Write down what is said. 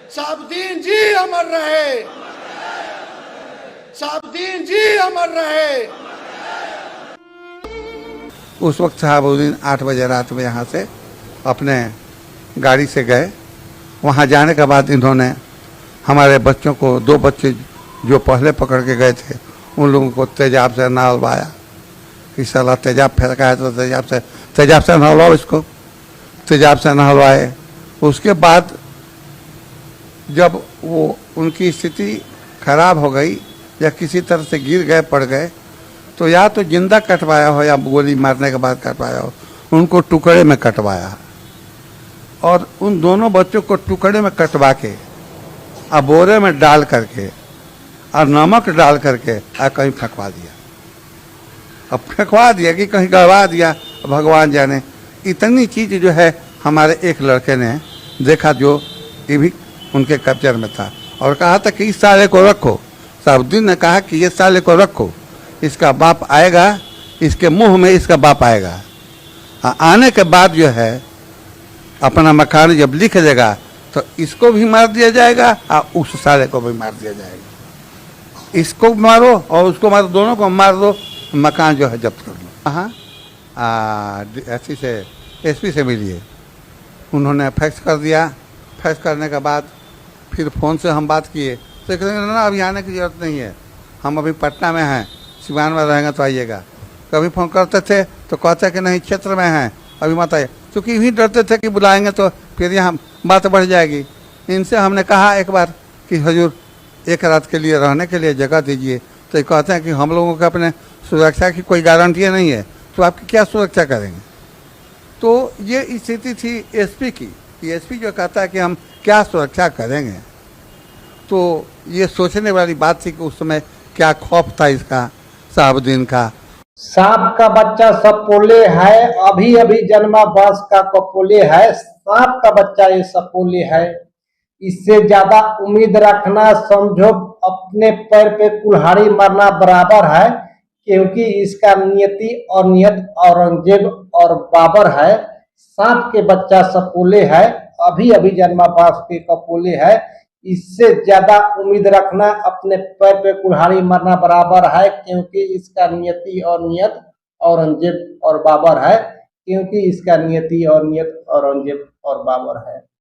साबुद्दीन जी अमर रहे, साबुद्दीन जी अमर रहे। उस वक्त शहाबुद्दीन 8 बजे रात में यहाँ से अपने गाड़ी से गए। वहाँ जाने के बाद इन्होंने हमारे बच्चों को, 2 बच्चे जो पहले पकड़ के गए थे, उन लोगों को तेजाब से नहलवाया कि साला तेजाब फेंका है तो तेजाब से नहलवाओ, इसको तेजाब से नहलवाए। उसके बाद जब वो उनकी स्थिति खराब हो गई या किसी तरह से गिर गए, पड़ गए, तो या तो जिंदा कटवाया हो या गोली मारने के बाद कटवाया हो, उनको टुकड़े में कटवाया और उन दोनों बच्चों को टुकड़े में कटवा के और बोरे में डाल करके और नमक डाल करके और कहीं फेंकवा दिया। अब फेंकवा दिया कि कहीं गड़वा दिया, भगवान जाने। इतनी चीज़ जो है हमारे एक लड़के ने देखा जो ये भी उनके कब्जे में था और कहा था कि इस साले को रखो। शहाबुद्दीन ने कहा कि ये साले को रखो, इसका बाप आएगा, इसके मुंह में इसका बाप आएगा। आने के बाद जो है अपना मकान जब लिख देगा तो इसको भी मार दिया जाएगा और उस साले को भी मार दिया जाएगा। इसको मारो और उसको मारो, दोनों को मार दो, मकान जो है जब्त कर लो। हाँ, एसपी से मिलिए, उन्होंने फैक्स कर दिया। फैक्स करने के बाद फिर फ़ोन से हम बात किए तो कहते हैं ना अभी आने की ज़रूरत नहीं है, हम अभी पटना में हैं, सिवान में रहेंगे तो आइएगा। कभी फ़ोन करते थे तो कहते कि नहीं क्षेत्र में हैं, अभी मत आइए, क्योंकि यही डरते थे कि बुलाएंगे तो फिर यहाँ बात बढ़ जाएगी। इनसे हमने कहा एक बार कि हजूर एक रात के लिए रहने के लिए जगह दीजिए, तो ये कहते हैं कि हम लोगों को अपने सुरक्षा की कोई गारंटी नहीं है, तो आपकी क्या सुरक्षा करेंगे। तो ये स्थिति थी एसपी की। एसपी जो कहता है कि हम क्या सुरक्षा करेंगे, तो ये सोचने वाली बात थी कि उस समय क्या खौफ था इसका, शहाबुद्दीन का। सांप का बच्चा सपोले है, अभी अभी जन्मा बांस का कपोले है। सांप का बच्चा ये सपोले है, इससे ज्यादा उम्मीद रखना समझो अपने पैर पे कुल्हाड़ी मारना बराबर है, क्योंकि इसका नियति और नियत औरंगजेब और बाबर है। सांप के बच्चा सपोले है, अभी अभी जन्मा बांस के कपोले है, इससे ज्यादा उम्मीद रखना अपने पैर पे कुल्हाड़ी मारना बराबर है, क्योंकि इसका नियति और नियत औरंगजेब और बाबर है, क्योंकि इसका नियति और नियत औरंगजेब और बाबर है।